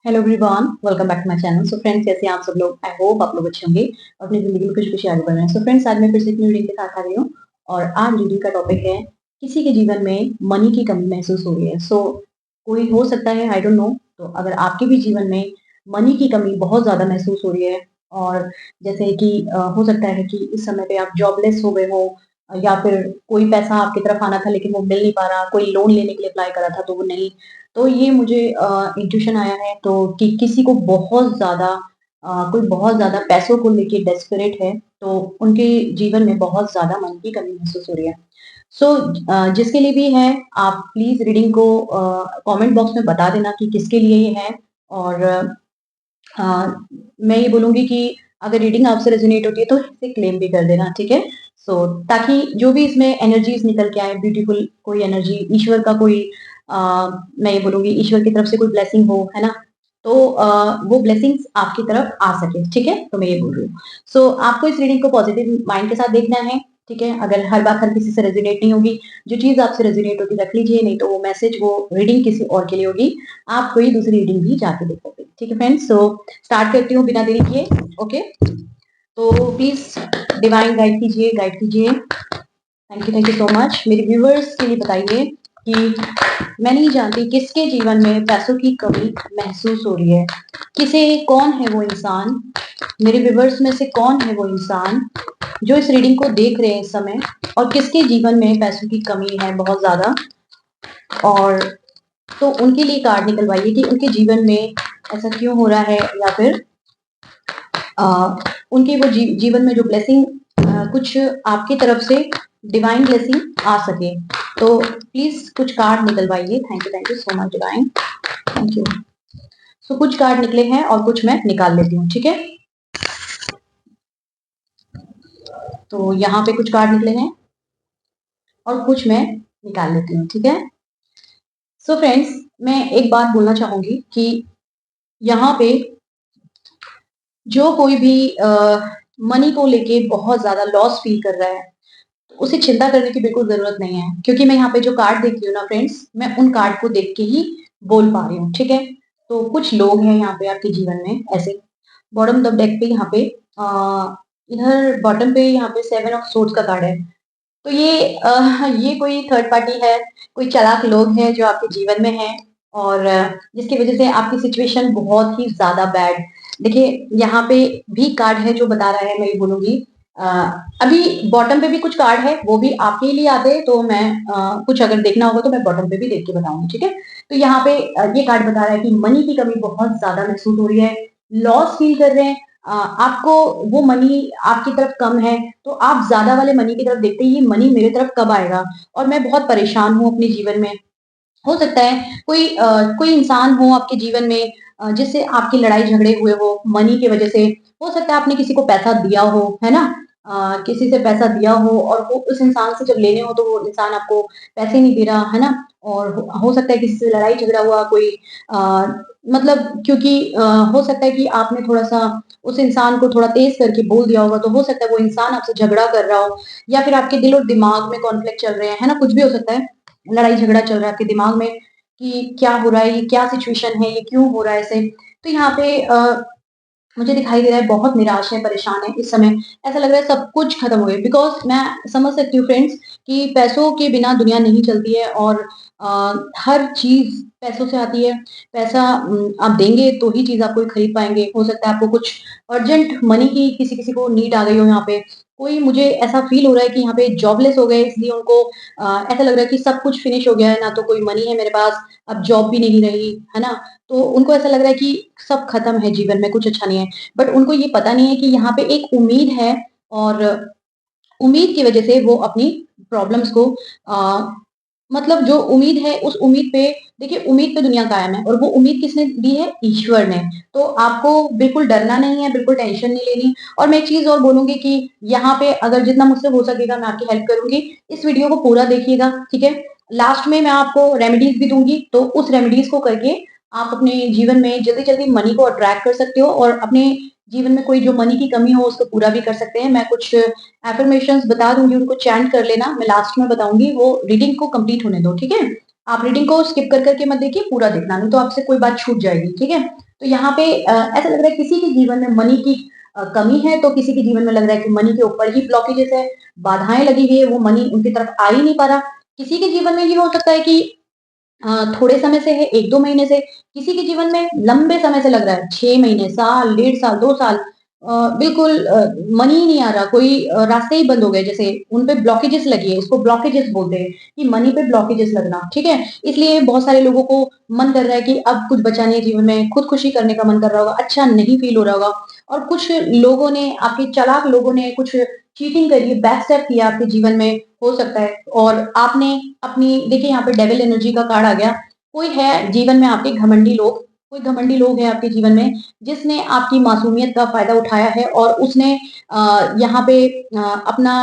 Hello everyone, welcome back to my channel. So friends, कैसे हैं आप सब लोग? आई होप आप लोग अच्छे होंगे और अपनी जिंदगी में कुछ खुशी आगे बढ़ रहे हैं। सो फ्रेंड्स, आज मैं फिर से एक न्यू रीडिंग के साथ आ रही हूँ और आज रीडिंग का टॉपिक है किसी के जीवन में मनी की कमी महसूस हो रही है। सो कोई हो सकता है, आई डोंट नो। तो अगर आपके भी जीवन में मनी की कमी बहुत ज्यादा महसूस हो रही है और जैसे कि हो सकता है कि इस समय पे आप जॉबलेस हो गए हो या फिर कोई पैसा आपकी तरफ आना था लेकिन वो मिल नहीं पा रहा, कोई लोन लेने के लिए अप्लाई करा था तो वो नहीं। तो ये मुझे इंट्यूशन आया है तो कि किसी को बहुत ज़्यादा कोई बहुत ज़्यादा पैसों को लेके डेस्परेट है, तो उनके जीवन में बहुत ज़्यादा मन की कमी महसूस हो रही है। सो जिसके लिए भी है, आप प्लीज़ रीडिंग को कमेंट बॉक्स में बता देना कि किसके लिए ये है। और मैं ये बोलूँगी कि अगर रीडिंग आपसे रेज़ोनेट होती है तो इसे क्लेम भी कर देना, ठीक है? सो ताकि जो भी इसमें एनर्जीज़ निकल के आए, ब्यूटीफुल कोई एनर्जी, ईश्वर का कोई अ, मैं ये बोलूँगी ईश्वर की तरफ से कोई ब्लेसिंग हो, है ना? तो वो ब्लेसिंग्स आपकी तरफ आ सके, ठीक है? तो मैं ये बोल रही हूँ। सो आपको इस रीडिंग को पॉज़िटिव माइंड के साथ देखना है, ठीक है? अगर हर बात हर किसी से रेज़ोनेट नहीं होगी, जो चीज़ आपसे रेज़ोनेट होगी रख लीजिए, नहीं तो वो मैसेज, वो रीडिंग किसी और के लिए होगी। आप कोई दूसरी रीडिंग भी जाके देखोगे, ठीक है फ्रेंड्स? सो स्टार्ट करती हूँ बिना देरी किए। ओके, तो प्लीज डिवाइन गाइड कीजिए, गाइड कीजिए। Thank you so much. मेरे व्यूअर्स के लिए बताइए कि मैं नहीं जानती किसके जीवन में पैसों की कमी महसूस हो रही है। किसे, कौन है वो इंसान, मेरे व्यूअर्स में से कौन है वो इंसान जो इस रीडिंग को देख रहे हैं इस समय, और किसके जीवन में पैसों की कमी है बहुत ज्यादा। और तो उनके लिए कार्ड निकलवाइए कि उनके जीवन में ऐसा क्यों हो रहा है, या फिर उनके वो जीवन में जो ब्लेसिंग कुछ आपकी तरफ से डिवाइन ब्लेसिंग आ सके। तो प्लीज कुछ कार्ड निकलवाइए। Thank you so much Divine, thank you. So कुछ कार्ड निकले हैं और कुछ मैं निकाल लेती हूँ, ठीक है? तो यहाँ पे कुछ कार्ड निकले हैं और कुछ मैं निकाल लेती हूँ, ठीक है? सो फ्रेंड्स, मैं एक बात बोलना चाहूंगी कि यहाँ पे जो कोई भी मनी को लेके बहुत ज्यादा लॉस फील कर रहा है, तो उसे चिंता करने की बिल्कुल जरूरत नहीं है, क्योंकि मैं यहाँ पे जो कार्ड देख रही हूँ ना फ्रेंड्स, मैं उन कार्ड को देख के ही बोल पा रही हूँ, ठीक है? तो कुछ लोग हैं यहाँ पे आपके जीवन में ऐसे। बॉटम ऑफ डेक पे यहाँ पे इधर बॉटम पे यहाँ पे 7 ऑफ सोर्ड्स का कार्ड है। तो ये कोई थर्ड पार्टी है, कोई चालाक लोग हैं जो आपके जीवन में हैं, और जिसकी वजह से आपकी सिचुएशन बहुत ही ज्यादा बैड। देखिए, यहाँ पे भी कार्ड है जो बता रहा है, मैं ये बोलूंगी अ, अभी बॉटम पे भी कुछ कार्ड है, वो भी आपके लिए आते हैं, तो मैं कुछ अगर देखना होगा तो मैं बॉटम पे भी देख के बताऊंगी, ठीक है? तो यहाँ पे ये कार्ड बता रहा है कि मनी की कमी बहुत ज्यादा महसूस हो रही है, लॉस फील कर रहे हैं। आपको वो मनी आपकी तरफ कम है, तो आप ज्यादा वाले मनी की तरफ देखते हैं, ये मनी मेरे तरफ कब आएगा, और मैं बहुत परेशान हूँ अपने जीवन में। हो सकता है कोई इंसान हो आपके जीवन में जिससे आपकी लड़ाई झगड़े हुए हो मनी की वजह से। हो सकता है आपने किसी को पैसा दिया हो, है ना? किसी से पैसा दिया हो और वो उस इंसान से जब लेने हो तो वो इंसान आपको पैसे नहीं दे रहा, है ना? और हो सकता है किसी से लड़ाई झगड़ा हुआ कोई, आ, मतलब क्योंकि हो सकता है कि आपने थोड़ा सा उस इंसान को थोड़ा तेज करके बोल दिया होगा, तो हो सकता है वो इंसान आपसे झगड़ा कर रहा हो, या फिर आपके दिल और दिमाग में कॉन्फ्लिक्ट चल रहे हैं, है ना? कुछ भी हो सकता है, लड़ाई झगड़ा चल रहा है आपके दिमाग में कि क्या हो रहा है, ये क्या सिचुएशन है, ये क्यों हो रहा है ऐसे। तो यहाँ पे मुझे दिखाई दे रहा है बहुत निराश है, परेशान है इस समय। ऐसा लग रहा है सब कुछ खत्म हो गया, बिकॉज मैं समझ सकती हूँ फ्रेंड्स कि पैसों के बिना दुनिया नहीं चलती है, और हर चीज पैसों से आती है। पैसा आप देंगे तो ही चीज आप कोई खरीद पाएंगे। हो सकता है आपको कुछ अर्जेंट मनी की किसी किसी को नीड आ गई हो यहाँ पे। कोई, मुझे ऐसा फील हो रहा है कि यहाँ पे जॉबलेस हो गए, इसलिए उनको ऐसा लग रहा है कि सब कुछ फिनिश हो गया है, ना तो कोई मनी है मेरे पास, अब जॉब भी नहीं रही, है ना? तो उनको ऐसा लग रहा है कि सब खत्म है जीवन में, कुछ अच्छा नहीं है। बट उनको ये पता नहीं है कि यहाँ पे एक उम्मीद है, और उम्मीद की वजह से वो अपनी प्रॉब्लम्स को मतलब जो उम्मीद है उस उम्मीद पे, देखिए उम्मीद पे दुनिया कायम है, और वो उम्मीद किसने दी है? ईश्वर ने। तो आपको बिल्कुल डरना नहीं है, बिल्कुल टेंशन नहीं लेनी। और मैं एक चीज और बोलूंगी कि यहाँ पे अगर जितना मुझसे हो सकेगा मैं आपकी हेल्प करूंगी। इस वीडियो को पूरा देखिएगा, ठीक है? लास्ट में मैं आपको रेमेडीज भी दूंगी, तो उस रेमेडीज को करके आप अपने जीवन में जल्दी जल्दी मनी को अट्रैक्ट कर सकते हो, और अपने जीवन में कोई जो मनी की कमी हो उसको पूरा भी कर सकते हैं। मैं कुछ एफर्मेशंस बता दूंगी, उनको चैंट कर लेना, मैं लास्ट में बताऊंगी। वो रीडिंग को कंप्लीट होने दो, ठीक है? आप रीडिंग को स्किप कर करके मत देखिए, पूरा देखना, नहीं तो आपसे कोई बात छूट जाएगी, ठीक है? तो यहाँ पे ऐसा लग रहा है किसी के जीवन में मनी की कमी है, तो किसी के जीवन में लग रहा है कि मनी के ऊपर ही ब्लॉकेजेस है, बाधाएं लगी हुई है, वो मनी उनकी तरफ आ ही नहीं पा रहा। किसी के जीवन में ये हो सकता है कि थोड़े समय से है, 1-2 महीने से, किसी के जीवन में लंबे समय से लग रहा है, 6 महीने, साल, डेढ़ साल, 2 साल, बिल्कुल मनी ही नहीं आ रहा, कोई रास्ते ही बंद हो गए, जैसे उन पे ब्लॉकेजेस लगी है, इसको ब्लॉकेजेस बोलते हैं कि मनी पे ब्लॉकेजेस लगना, ठीक है? इसलिए बहुत सारे लोगों को मन कर रहा है कि अब कुछ बचा नहीं है जीवन में, खुदकुशी करने का मन कर रहा होगा, अच्छा नहीं फील हो रहा होगा, और कुछ लोगों ने, आपके चालाक लोगों ने कुछ चीटिंग करी, बैक स्टेप किया आपके जीवन में, हो सकता है, और आपने अपनी, देखिए यहाँ पे डेविल एनर्जी का कार्ड आ गया। कोई है जीवन में आपके घमंडी लोग, कोई घमंडी लोग हैं आपके जीवन में, जिसने आपकी मासूमियत का फ़ायदा उठाया है और उसने यहाँ पे अपना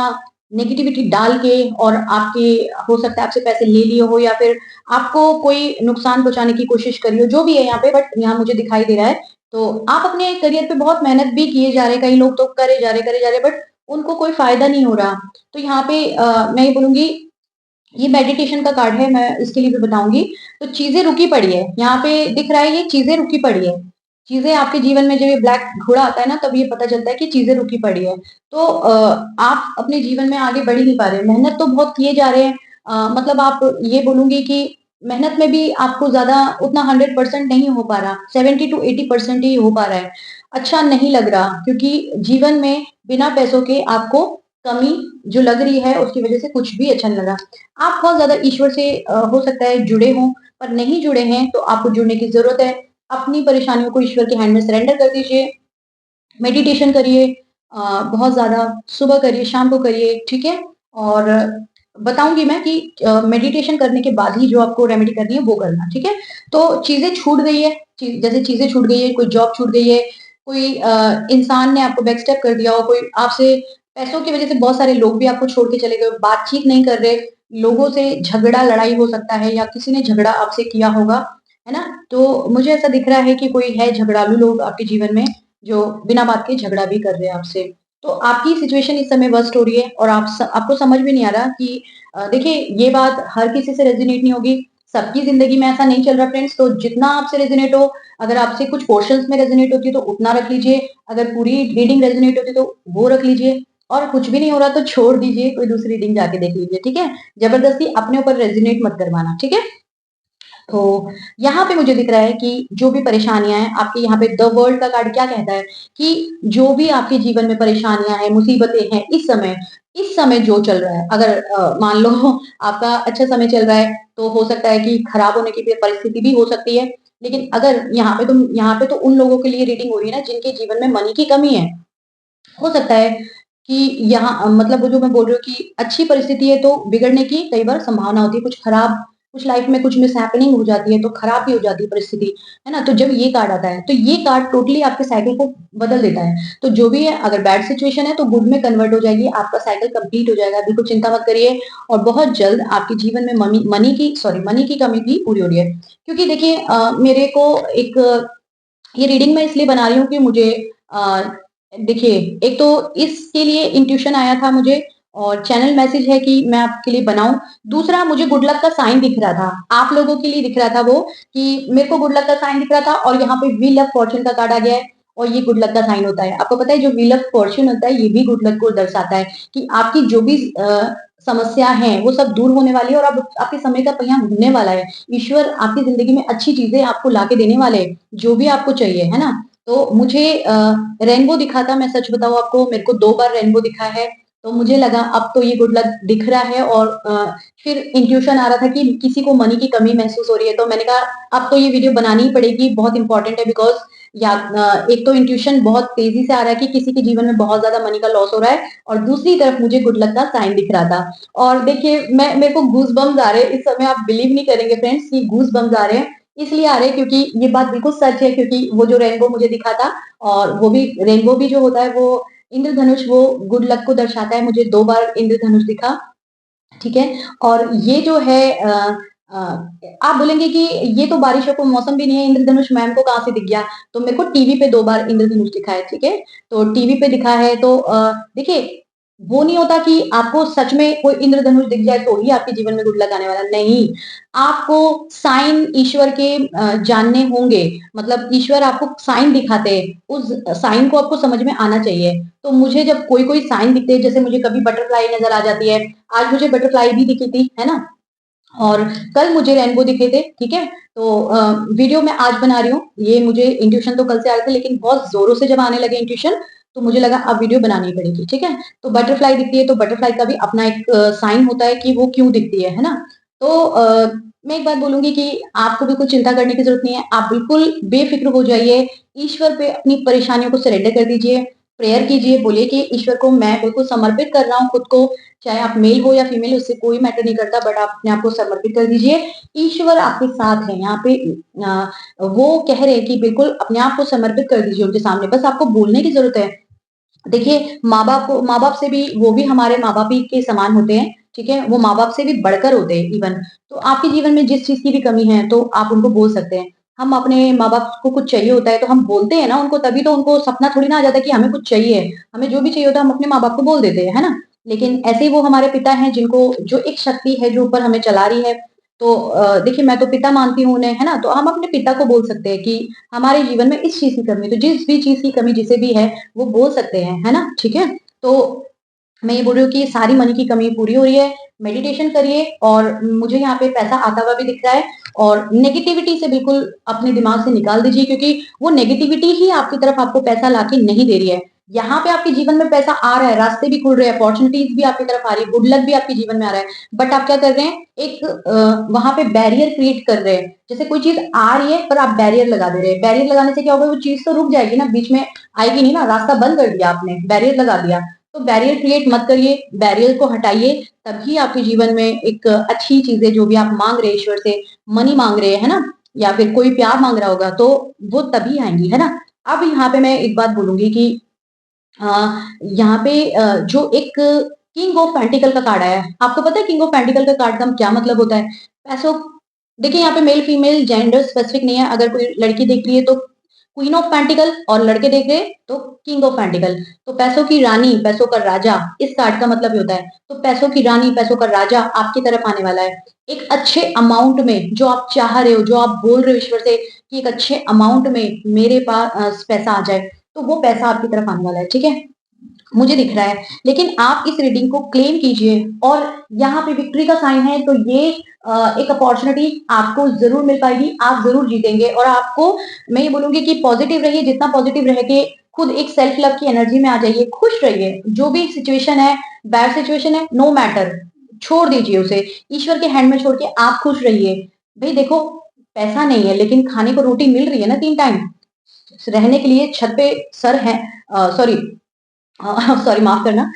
नेगेटिविटी डाल के, और आपके, हो सकता है आपसे पैसे ले लिए हो, या फिर आपको कोई नुकसान पहुँचाने की कोशिश करी हो, जो भी है यहाँ पे, बट यहाँ मुझे दिखाई दे रहा है। तो आप अपने करियर पे बहुत मेहनत भी किए जा रहे हैं, कई लोग तो करे जा रहे, बट उनको कोई फ़ायदा नहीं हो रहा। तो यहाँ पे मैं ये बोलूँगी, ये मेडिटेशन का कार्ड है, मैं इसके लिए भी बताऊँगी। तो चीज़ें रुकी पड़ी है, यहाँ पे दिख रहा है ये चीज़ें रुकी पड़ी है। चीज़ें आपके जीवन में जब ये ब्लैक घोड़ा आता है ना, तब ये पता चलता है कि चीज़ें रुकी पड़ी है। तो आप अपने जीवन में आगे बढ़ ही नहीं पा रहे हैं, मेहनत तो बहुत किए जा रहे हैं, मतलब आप, ये बोलूँगी कि मेहनत में भी आपको ज़्यादा उतना 100% नहीं हो पा रहा, 70 टू 80% ही हो पा रहा है। अच्छा नहीं लग रहा, क्योंकि जीवन में बिना पैसों के आपको कमी जो लग रही है, उसकी वज़ह से कुछ भी अच्छा नहीं लग रहा। आप बहुत ज़्यादा ईश्वर से हो सकता है जुड़े हों, पर नहीं जुड़े हैं, तो आपको जुड़ने की ज़रूरत है। अपनी परेशानियों को ईश्वर के हैंड में सरेंडर कर दीजिए, मेडिटेशन करिए, बहुत ज़्यादा सुबह करिए, शाम को करिए, ठीक है? और बताऊँगी मैं कि मेडिटेशन करने के बाद ही जो आपको रेमेडी करनी है वो करना, ठीक है? तो चीज़ें छूट गई है, जैसे चीज़ें छूट गई है, कोई जॉब छूट गई है, कोई इंसान ने आपको बैकस्टेप कर दिया हो, कोई आपसे पैसों की वज़ह से, बहुत सारे लोग भी आपको छोड़ के चले गए, बातचीत नहीं कर रहे, लोगों से झगड़ा, लड़ाई हो सकता है, या किसी ने झगड़ा आपसे किया होगा, है ना? तो मुझे ऐसा दिख रहा है कि कोई है झगड़ालू लोग आपके जीवन में, जो बिना बात के झगड़ा भी कर रहे हैं आपसे। तो आपकी सिचुएशन इस समय वर्स्ट हो रही है, और आपको समझ में नहीं आ रहा कि देखिए, ये बात हर किसी से रेज़ोनेट नहीं होगी, सबकी ज़िंदगी में ऐसा नहीं चल रहा फ्रेंड्स, तो जितना आपसे रेज़ोनेट हो, अगर आपसे कुछ पोर्शन्स में रेज़ोनेट होती है तो उतना रख लीजिए, अगर पूरी रीडिंग रेज़ोनेट होती है तो वो रख लीजिए, और कुछ भी नहीं हो रहा तो छोड़ दीजिए, कोई दूसरी रीडिंग जाके देख लीजिए, ठीक है? ज़बरदस्ती अपने ऊपर रेज़ोनेट मत करवाना, ठीक है? तो यहाँ पे मुझे दिख रहा है कि जो भी परेशानियाँ हैं, आपके यहाँ पे द वर्ल्ड का कार्ड क्या कहता है कि जो भी आपके जीवन में परेशानियाँ हैं, मुसीबतें हैं, इस समय जो चल रहा है, अगर मान लो आपका अच्छा समय चल रहा है, तो हो सकता है कि खराब होने की भी परिस्थिति भी हो सकती है। लेकिन अगर यहाँ पे तो उन लोगों के लिए रीडिंग हो रही है ना, जिनके जीवन में मनी की कमी है। हो सकता है कि यहाँ मतलब वो जो मैं बोल रही हूँ कि अच्छी परिस्थिति है तो बिगड़ने की कई बार संभावना होती है, कुछ खराब, कुछ लाइफ में कुछ मिसहैपनिंग हो जाती है तो खराब भी हो जाती है परिस्थिति, है ना? तो जब ये कार्ड आता है, तो ये कार्ड टोटली आपके साइकिल को बदल देता है। तो जो भी है, अगर बैड सिचुएशन है तो गुड में कन्वर्ट हो जाएगी, आपका साइकिल कंप्लीट हो जाएगा, बिल्कुल चिंता मत करिए, और बहुत जल्द आपके जीवन में मनी की कमी भी पूरी हो रही है। क्योंकि देखिए मेरे को एक, ये रीडिंग मैं इसलिए बना रही हूँ कि मुझे अ, देखिए, एक तो इसके लिए इंट्यूशन आया था मुझे, और चैनल मैसेज है कि मैं आपके लिए बनाऊँ। दूसरा, मुझे गुड लक का साइन दिख रहा था, आप लोगों के लिए दिख रहा था वो, कि मेरे को गुड लक का साइन दिख रहा था, और यहाँ पे व्हील ऑफ फॉर्च्यून का कार्ड आ गया है, और ये गुड लक का साइन होता है। आपको पता है जो व्हील ऑफ फॉर्च्यून होता है, ये भी गुड लक को दर्शाता है कि आपकी जो भी समस्या है, वो सब दूर होने वाली है, और अब आपके समय का पहिया घूमने वाला है। ईश्वर आपकी ज़िंदगी में अच्छी चीज़ें आपको लाके देने वाले हैं, जो भी आपको चाहिए, है ना? तो मुझे रेनबो दिखा था, मैं सच बताऊँ आपको, मेरे को 2 बार रेनबो दिखा है, तो मुझे लगा अब तो ये गुड लक दिख रहा है, और फिर इंट्यूशन आ रहा था कि किसी को मनी की कमी महसूस हो रही है, तो मैंने कहा अब तो ये वीडियो बनानी ही पड़ेगी, बहुत इंपॉर्टेंट है, बिकॉज़ या एक तो इंट्यूशन बहुत तेज़ी से आ रहा है कि किसी के जीवन में बहुत ज़्यादा मनी का लॉस हो रहा है, और दूसरी तरफ मुझे गुड लक का साइन दिख रहा था। और देखिए, मेरे को गूज़बम्प्स आ रहे हैं, इस समय आप बिलीव नहीं करेंगे फ्रेंड्स कि गूज़बम्प्स आ रहे हैं। इसलिए आ रहे हैं क्योंकि ये बात बिल्कुल सच है, क्योंकि वो जो रेनबो मुझे दिखा था, और वो भी रेनबो भी जो होता है वो इंद्रधनुष, वो गुड लक को दर्शाता है। मुझे 2 बार इंद्रधनुष दिखा, ठीक है? और ये जो है अ, आप बोलेंगे कि ये तो बारिशों का मौसम भी नहीं है, इंद्रधनुष मैम को कहाँ से दिख गया? तो मेरे को टीवी पे 2 बार इंद्रधनुष दिखा है, ठीक है? तो टीवी पे दिखा है, तो देखिए, वो नहीं होता कि आपको सच में कोई इंद्रधनुष दिख जाए तो ही आपके जीवन में गुड लक आने वाला, नहीं। आपको साइन ईश्वर के जानने होंगे, मतलब ईश्वर आपको साइन दिखाते हैं, उस साइन को आपको समझ में आना चाहिए। तो मुझे जब कोई-कोई साइन दिखते हैं, जैसे मुझे कभी बटरफ्लाई नज़र आ जाती है, आज मुझे बटरफ्लाई भी दिखी थी, है ना? और कल मुझे रेनबो दिखे थे, ठीक है? तो वीडियो मैं आज बना रही हूँ, ये मुझे इंट्यूशन तो कल से आ रहे थे, लेकिन बहुत ज़ोरों से जब आने लगे इंट्यूशन, तो मुझे लगा अब वीडियो बनानी पड़ेगी, ठीक है? तो बटरफ्लाई दिखती है, तो बटरफ्लाई का भी अपना एक साइन होता है कि वो क्यों दिखती है ना? तो मैं एक बात बोलूँगी कि आपको बिल्कुल चिंता करने की ज़रूरत नहीं है, आप बिल्कुल बेफ़िक्र हो जाइए, ईश्वर पे अपनी परेशानियों को सरेंडर कर दीजिए, प्रेयर कीजिए, बोलिए कि ईश्वर को मैं बिल्कुल समर्पित कर रहा हूँ खुद को, चाहे आप मेल हो या फीमेल, उससे कोई मैटर नहीं करता, बट आप अपने आप को समर्पित कर दीजिए। ईश्वर आपके साथ है, यहाँ पे वो कह रहे हैं कि बिल्कुल अपने आप को समर्पित कर दीजिए उनके सामने, बस आपको बोलने की ज़रूरत है। देखिए, माँ-बाप से भी, वो भी हमारे माँ-बाप ही के समान होते हैं, ठीक है? वो माँ-बाप से भी बढ़कर होते हैं इवन। तो आपके जीवन में जिस चीज़ की भी कमी है, तो आप उनको बोल सकते हैं। हम अपने माँ-बाप को कुछ चाहिए होता है, तो हम बोलते हैं ना उनको, तभी तो उनको सपना थोड़ी ना आ जाता है कि हमें कुछ चाहिए। हमें जो भी चाहिए होता है, हम अपने माँ-बाप को बोल देते हैं, है ना? लेकिन ऐसे ही वो हमारे पिता हैं, जिनको जो एक शक्ति है, जो ऊपर हमें चला रही है, तो देखिए, मैं तो पिता मानती हूँ उन्हें, है ना? तो हम अपने पिता को बोल सकते हैं कि हमारे जीवन में इस चीज़ की कमी है, तो जिस भी चीज़ की कमी जिसे भी है, वो बोल सकते हैं, है ना? ठीक है? तो मैं ये बोल रही हूँ कि सारी मनी की कमी पूरी हो रही है, मेडिटेशन करिए, और मुझे यहाँ पे पैसा आता हुआ भी दिख रहा है, और नेगेटिविटी से बिल्कुल अपने दिमाग से निकाल दीजिए, क्योंकि वो नेगेटिविटी ही आपकी तरफ आपको पैसा लाके नहीं दे रही है। यहाँ पे आपके जीवन में पैसा आ रहा है, रास्ते भी खुल रहे हैं, अपॉर्च्युनिटीज़ भी आपकी तरफ आ रही है, गुड लक भी आपके जीवन में आ रहा है, बट आप क्या कर रहे हैं, एक वहाँ पे बैरियर क्रिएट कर रहे हैं। जैसे कोई चीज़ आ रही है, पर आप बैरियर लगा दे रहे हैं। बैरियर लगाने से क्या होगा, वो चीज़ तो रुक जाएगी ना, बीच में आएगी नहीं ना, रास्ता बंद कर दिया आपने, बैरियर लगा दिया। तो बैरियर क्रिएट मत करिए, बैरियर को हटाइए, तभी आपके जीवन में एक अच्छी चीज़ें, जो भी आप माँग रहे हैं ईश्वर से, मनी माँग रहे हैं, है ना? या फिर कोई प्यार माँग रहा होगा, तो वो तभी आएँगी, है ना? अब यहाँ पे मैं एक बात बोलूँगी कि यहाँ पे जो एक किंग ऑफ पेंटिकल का कार्ड आया है, आपको पता है किंग ऑफ पेंटिकल का कार्ड का क्या मतलब होता है? पैसों देखिए, यहाँ पे मेल फीमेल जेंडर स्पेसिफिक नहीं है, अगर कोई लड़की देख रही है तो क्वीन ऑफ पेंटिकल, और लड़के देख रहे हैं तो किंग ऑफ पेंटिकल। तो पैसों की रानी, पैसों का राजा, इस कार्ड का मतलब ये होता है। तो पैसों की रानी, पैसों का राजा आपकी तरफ आने वाला है। एक अच्छे अमाउंट में, जो आप चाह रहे हो, जो आप बोल रहे हो ईश्वर से कि एक अच्छे अमाउंट में मेरे पास पैसा आ जाए, तो वो पैसा आपकी तरफ आने वाला है, ठीक है? मुझे दिख रहा है, लेकिन आप इस रीडिंग को क्लेम कीजिए, और यहाँ पे विक्ट्री का साइन है, तो ये एक अपॉर्चुनिटी आपको ज़रूर मिल पाएगी, आप ज़रूर जीतेंगे, और आपको मैं ये बोलूँगी कि पॉज़िटिव रहिए, जितना पॉज़िटिव रह के खुद एक सेल्फ लव की एनर्जी में आ जाइए, खुश रहिए, जो भी सिचुएशन है, बैड सिचुएशन है, नो मैटर, छोड़ दीजिए उसे, ईश्वर के हैंड में छोड़ के आप खुश रहिए। भई देखो, पैसा नहीं है, लेकिन खाने को रोटी मिल रही है ना 3 टाइम, रहने के लिए छत पे सर है, सॉरी, सॉरी, माफ करना,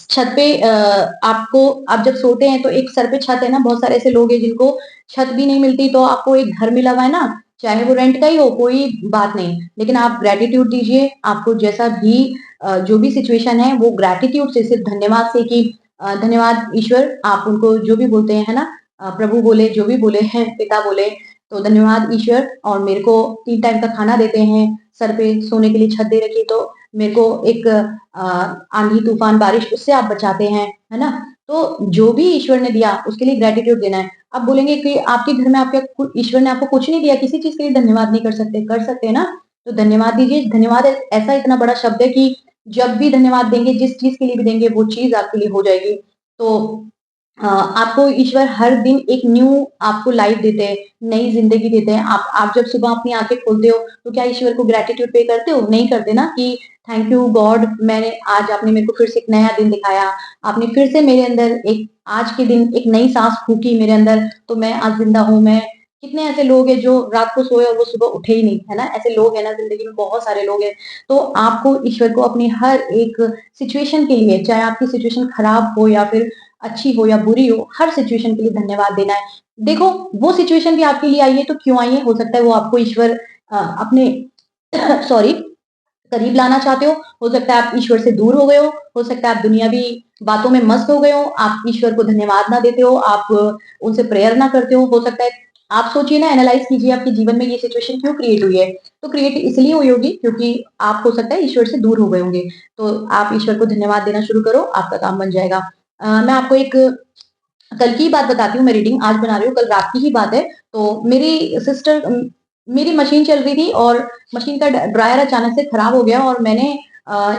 छत पे आपको, आप जब सोते हैं तो एक सर पे छत है ना, बहुत सारे ऐसे लोग हैं जिनको छत भी नहीं मिलती, तो आपको एक घर मिला हुआ है ना, चाहे वो रेंट का ही हो, कोई बात नहीं, लेकिन आप ग्रैटिट्यूड दीजिए, आपको जैसा भी जो भी सिचुएशन है, वो ग्रैटिट्यूड से, सिर्फ धन्यवाद से, कि धन्यवाद ईश्वर, आप उनको जो भी बोलते हैं, है ना? प्रभु बोले, जो भी बोले हैं, पिता बोले, तो धन्यवाद ईश्वर, और मेरे को 3 टाइम का खाना देते हैं, सर पे सोने के लिए छत दे रखी, तो मेरे को एक आंधी, तूफान, बारिश, उससे आप बचाते हैं, है ना? तो जो भी ईश्वर ने दिया, उसके लिए ग्रैटिट्यूड देना है। आप बोलेंगे कि आपके घर में आपके ईश्वर ने आपको कुछ नहीं दिया, किसी चीज़ के लिए धन्यवाद नहीं कर सकते हैं ना? तो धन्यवाद दीजिए। धन्यवाद एक ऐसा इतना बड़ा शब्द है कि जब भी धन्यवाद देंगे, जिस चीज़ के लिए भी देंगे, वो चीज़ आपके लिए हो जाएगी। तो आपको ईश्वर हर दिन एक न्यू आपको लाइफ देते हैं, नई ज़िंदगी देते हैं। आप जब सुबह अपनी आँखें खोलते हो, तो क्या ईश्वर को ग्रैटिट्यूड पे करते हो? नहीं करते ना, कि थैंक यू गॉड, मैंने आज, आपने मेरे को फिर से एक नया दिन दिखाया। आपने फिर से मेरे अंदर एक, आज के दिन एक नई साँस फूँकी मेरे अंदर, तो मैं आज ज़िंदा हूँ। मैं कितने ऐसे लोग हैं जो रात को सोए और वो सुबह उठे ही नहीं, है ना? ऐसे लोग हैं ना, ज़िंदगी में बहुत सारे लोग हैं। तो आपको ईश्वर को अपनी हर एक सिचुएशन के लिए, चाहे आपकी सिचुएशन खराब हो या फिर अच्छी हो या बुरी हो, हर सिचुएशन के लिए धन्यवाद देना है। देखो, वो सिचुएशन भी आपके लिए आई है, तो क्यों आई है? हो सकता है वो आपको ईश्वर अपने सॉरी, करीब लाना चाहते हो सकता है आप ईश्वर से दूर हो सकता है आप दुनियावी बातों में मस्त हो गए हो, आप ईश्वर को धन्यवाद ना देते हो, आप उनसे प्रेयर ना करते हो सकता है आप सोचिए ना, एनालाइज़ कीजिए आपके जीवन में ये सिचुएशन क्यों क्रिएट हुई है? तो क्रिएट इसलिए हुई होगी क्योंकि आप हो सकता है ईश्वर से दूर हो गए होंगे। तो आप ईश्वर को धन्यवाद देना शुरू करो, आपका काम बन जाएगा। मैं आपको एक कल की बात बताती हूँ, मैं रीडिंग आज बना रही हूँ, कल रात की ही बात है। तो मेरी सिस्टर मेरी मशीन चल रही थी और मशीन का ड्रायर अचानक से खराब हो गया और मैंने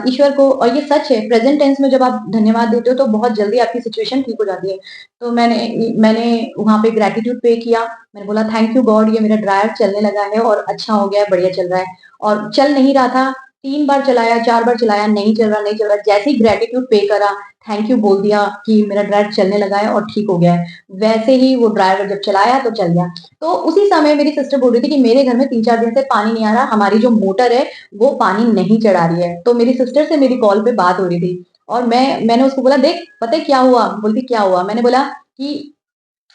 ईश्वर को, और ये सच है, प्रेजेंट टेंस में जब आप धन्यवाद देते हो तो बहुत जल्दी आपकी सिचुएशन ठीक हो जाती है। तो मैंने मैंने वहाँ पे ग्रैटिट्यूड पे किया। मैंने बोला थैंक यू गॉड, ये मेरा ड्रायर चलने लगा है और अच्छा हो गया है, बढ़िया चल रहा है। और चल नहीं रहा था, 3 बार चलाया, 4 बार चलाया, नहीं चल रहा, नहीं चल रहा। जैसे ही ग्रैटिट्यूड पे करा, थैंक यू बोल दिया कि मेरा ड्रायर चलने लगा है और ठीक हो गया है। वैसे ही वो ड्रायर जब चलाया तो चल गया। तो उसी समय मेरी सिस्टर बोल रही थी कि मेरे घर में 3-4 दिन से पानी नहीं आ रहा, हमारी जो मोटर है वो पानी नहीं चढ़ा रही है। तो मेरी सिस्टर से मेरी कॉल पे बात हो रही थी और मैंने उसको बोला देख पता है क्या हुआ? बोलती क्या हुआ? मैंने बोला कि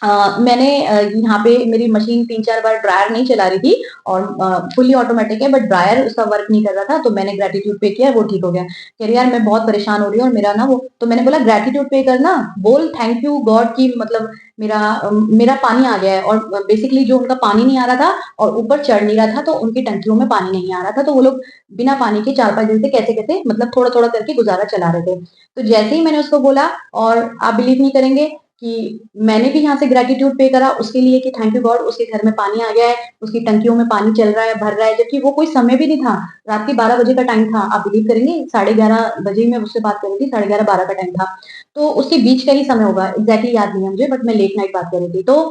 मैंने यहाँ पे मेरी मशीन 3-4 बार ड्रायर नहीं चला रही थी और फुली ऑटोमेटिक है बट ड्रायर उसका वर्क नहीं कर रहा था, तो मैंने ग्रैटिट्यूड पे किया, वो ठीक हो गया। कह रही यार मैं बहुत परेशान हो रही हूँ और मेरा ना वो, तो मैंने बोला ग्रैटिट्यूड पे करना, बोल थैंक यू गॉड की मतलब मेरा पानी आ गया है। और बेसिकली जो उनका पानी नहीं आ रहा था और ऊपर चढ़ नहीं रहा था, तो उनकी टंकियों में पानी नहीं आ रहा था, तो वो लोग बिना पानी के 4-5 दिन से कैसे-कैसे मतलब थोड़ा-थोड़ा करके गुज़ारा चला रहे थे। तो जैसे ही मैंने उसको बोला, और आप बिलीव नहीं करेंगे कि मैंने भी यहाँ से ग्रैटिट्यूड पे करा उसके लिए कि थैंक यू गॉड उसके घर में पानी आ गया है, उसकी टंकियों में पानी चल रहा है, भर रहा है, जबकि वो कोई समय भी नहीं था। रात के 12 बजे का टाइम था। आप बिलीव करेंगे 11:30 बजे मैं उससे बात कर रही थी, 11:30-12 का टाइम था। तो उसके बीच का ही समय होगा, एग्ज़ैक्टली याद नहीं है मुझे, बट मैं लेट नाइट बात कर रही थी। तो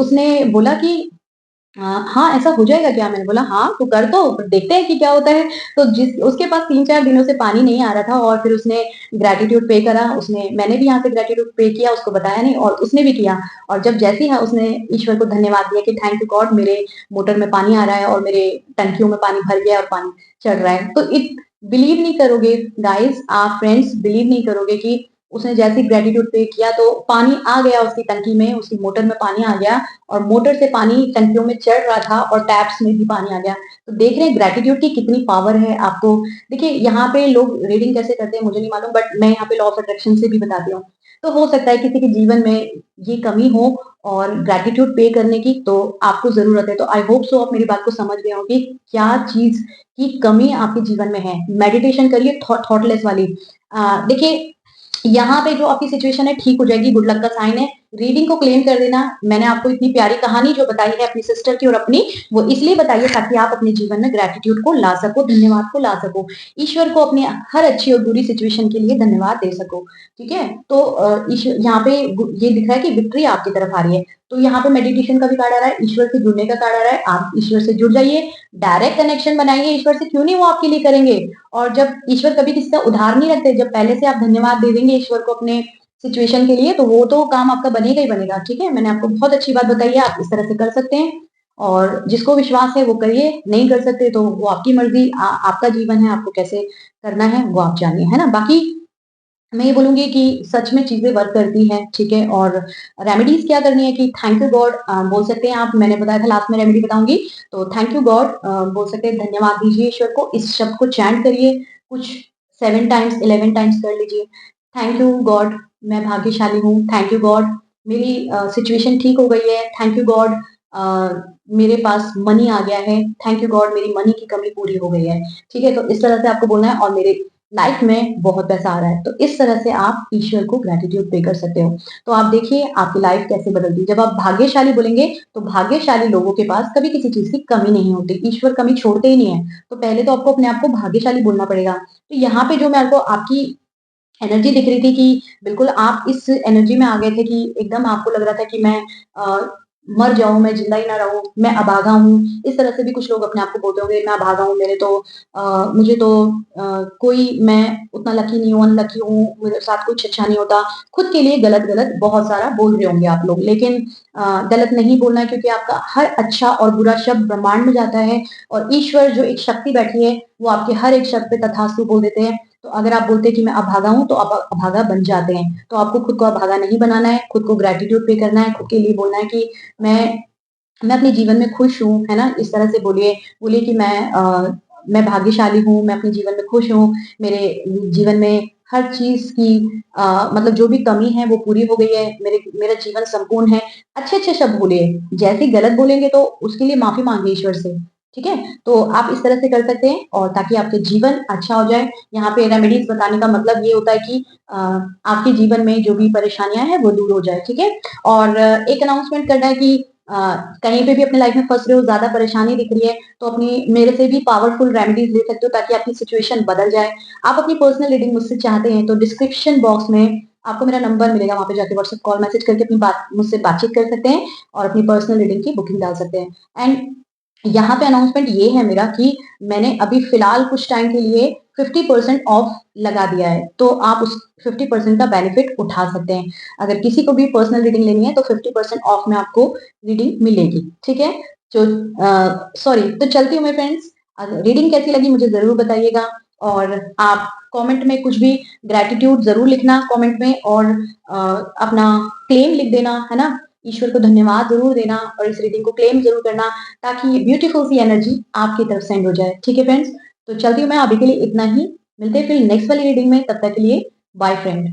उसने बोला कि हाँ, ऐसा हो जाएगा क्या? मैंने बोला हाँ, तू कर तो, फिर देखते हैं कि क्या होता है। तो जिस उसके पास 3-4 दिनों से पानी नहीं आ रहा था और फिर उसने ग्रैटिट्यूड पे करा, उसने मैंने भी यहाँ से ग्रैटिट्यूड पे किया, उसको बताया नहीं और उसने भी किया। और जब जैसे ही उसने ईश्वर को धन्यवाद दिया कि थैंक यू गॉड मेरे मोटर में पानी आ रहा है और मेरे टंकियों में पानी भर गया है और पानी चढ़ रहा है। तो बिलीव नहीं करोगे गाइज़, आप फ्रेंड्स बिलीव नहीं करोगे कि उसने जैसे ही ग्रैटिट्यूड पे किया तो पानी आ गया उसकी टंकी में, उसकी मोटर में पानी आ गया और मोटर से पानी टंकियों में चढ़ रहा था और टैप्स में भी पानी आ गया। तो देख रहे हैं ग्रैटिट्यूड की कितनी पावर है आपको। देखिए यहाँ पे लोग रीडिंग कैसे करते हैं मुझे नहीं मालूम, बट मैं यहाँ पे लॉ ऑफ अट्रैक्शन से भी बताती हूँ। तो हो सकता है किसी के जीवन में ये कमी हो और ग्रैटिट्यूड पे करने की, तो आपको ज़रूरत है। तो आई होप सो आप मेरी बात को समझ गए हो कि क्या चीज़ की कमी आपके जीवन में है। मेडिटेशन करिए थॉटलेस वाली। देखिए यहाँ पे जो आपकी सिचुएशन है ठीक हो जाएगी, गुड लक का साइन है। रीडिंग को क्लेम कर देना। मैंने आपको इतनी प्यारी कहानी जो बताई है अपनी सिस्टर की और अपनी, वो इसलिए बताई है ताकि आप अपने जीवन में ग्रैटिट्यूड को ला सको, धन्यवाद को ला सको। ईश्वर को अपनी हर अच्छी और बुरी सिचुएशन के लिए धन्यवाद दे सको। ठीक है? तो यहाँ पे ये दिख रहा है कि विक्ट्री आपकी तरफ आ रही है। तो यहाँ पे मेडिटेशन का भी कार्ड आ रहा है, ईश्वर से जुड़ने का कार्ड आ रहा है। आप ईश्वर से जुड़ जाइए, डायरेक्ट कनेक्शन बनाइए ईश्वर से, क्यों नहीं वो आपके लिए करेंगे। और जब ईश्वर कभी किसी का उधार नहीं रखते, जब पहले से आप धन्यवाद दे देंगे ईश्वर को अपने सिचुएशन के लिए, तो वो तो काम आपका बनेगा ही बनेगा। ठीक है? मैंने आपको बहुत अच्छी बात बताई है, आप इस तरह से कर सकते हैं और जिसको विश्वास है वो करिए, नहीं कर सकते तो वो आपकी मर्ज़ी, आपका जीवन है, आपको कैसे करना है वो आप जानिए, है ना? बाकी मैं ये बोलूँगी कि सच में चीज़ें वर्क करती हैं, ठीक है? और रेमेडीज़ क्या करनी है कि थैंक यू गॉड बोल सकते हैं आप, मैंने बताया था लास्ट में रेमेडी बताऊँगी, तो थैंक यू गॉड बोल सकते हैं, धन्यवाद दीजिए ईश्वर को, इस शब्द को चैंट करिए, कुछ 7 टाइम्स, 11 टाइम्स कर लीजिए। थैंक यू गॉड मैं भाग्यशाली हूँ, थैंक यू गॉड मेरी सिचुएशन ठीक हो गई है, थैंक यू गॉड मेरे पास मनी आ गया है, थैंक यू गॉड मेरी मनी की कमी पूरी हो गई है, ठीक है? तो इस तरह से आपको बोलना है और मेरे लाइफ में बहुत पैसा आ रहा है। तो इस तरह से आप ईश्वर को ग्रैटिट्यूड पे कर सकते हो। तो आप देखिए आपकी लाइफ कैसे बदलती है। जब आप भाग्यशाली बोलेंगे, तो भाग्यशाली लोगों के पास कभी किसी चीज़ की कमी नहीं होती। ईश्वर कमी छोड़ते ही नहीं है। तो पहले तो आपको अपने आप को भाग्यशाली बोलना पड़ेगा। तो यहाँ पे जो मेरे को आपकी एनर्जी दिख रही थी कि बिल्कुल आप इस एनर्जी में आ गए थे कि एकदम आपको लग रहा था कि मैं मर जाऊँ, मैं ज़िंदा ही ना रहूँ, मैं अभागा हूँ। इस तरह से भी कुछ लोग अपने आप को बोलते होंगे, मैं अभागा हूँ, मुझे तो मैं उतना लकी नहीं हूँ, अनलकी हूँ, मेरे साथ कुछ अच्छा नहीं होता। खुद के लिए गलत-गलत बहुत सारा बोल रहे होंगे आप लोग, लेकिन गलत नहीं बोलना है क्योंकि आपका हर अच्छा और बुरा शब्द ब्रह्मांड में जाता है और ईश्वर जो एक शक्ति बैठी है, वो आपके हर एक शब्द पे तथास्तु बोल देते हैं। तो अगर आप बोलते हैं कि मैं अभागा हूँ, तो आप अभागा बन जाते हैं। तो आपको खुद को अभागा नहीं बनाना है, खुद को ग्रैटिट्यूड पे करना है, खुद के लिए बोलना है कि मैं मैं अपने जीवन में खुश हूँ, है ना? इस तरह से बोलिए, बोलिए कि मैं भाग्यशाली हूँ, मैं अपने जीवन में खुश हूँ, मेरे जीवन में हर चीज़ की मतलब जो भी कमी है वो पूरी हो गई है, मेरा जीवन संपूर्ण है। अच्छे-अच्छे शब्द बोलिए, जैसे ही गलत बोलेंगे तो उसके लिए माफ़ी माँगिए ईश्वर से, ठीक है? तो आप इस तरह से कर सकते हैं और ताकि आपके जीवन अच्छा हो जाए। यहाँ पे रेमेडीज़ बताने का मतलब ये होता है कि आपके जीवन में जो भी परेशानियाँ हैं वो दूर हो जाए, ठीक है? और एक अनाउंसमेंट करना है कि अ, कहीं पे भी अपने लाइफ में फँस रहे हो, ज़्यादा परेशानी दिख रही है, तो अपनी मेरे से भी पावरफुल रेमेडीज़ ले सकते हो ताकि आपकी सिचुएशन बदल जाए। आप अपनी पर्सनल रीडिंग मुझसे चाहते हैं तो डिस्क्रिप्शन बॉक्स में आपको मेरा नंबर मिलेगा, वहाँ पे जाके व्हाट्सएप कॉल मैसेज करके अपनी बात मुझसे बातचीत कर सकते हैं और अपनी पर्सनल रीडिंग की बुकिंग डाल सकते हैं। एंड यहाँ पे अनाउंसमेंट ये है मेरा कि मैंने अभी फिलहाल कुछ टाइम के लिए 50% ऑफ लगा दिया है, तो आप उस 50% का बेनिफिट उठा सकते हैं। अगर किसी को भी पर्सनल रीडिंग लेनी है तो 50% ऑफ में आपको रीडिंग मिलेगी, ठीक है? तो सॉरी, तो चलती हूँ मैं फ्रेंड्स। अगर रीडिंग कैसी लगी मुझे ज़रूर बताइएगा और आप कमेंट में कुछ भी ग्रैटिट्यूड ज़रूर लिखना कमेंट में और अपना क्लेम लिख देना, है ना? ईश्वर को धन्यवाद ज़रूर देना और इस रीडिंग को क्लेम ज़रूर करना ताकि ये ब्यूटीफुल सी एनर्जी आपकी तरफ सेंड हो जाए, ठीक है फ्रेंड्स? तो चलती हूँ मैं, अभी के लिए इतना ही। मिलते हैं फिर नेक्स्ट वाली रीडिंग में, तब तक के लिए बाय फ्रेंड।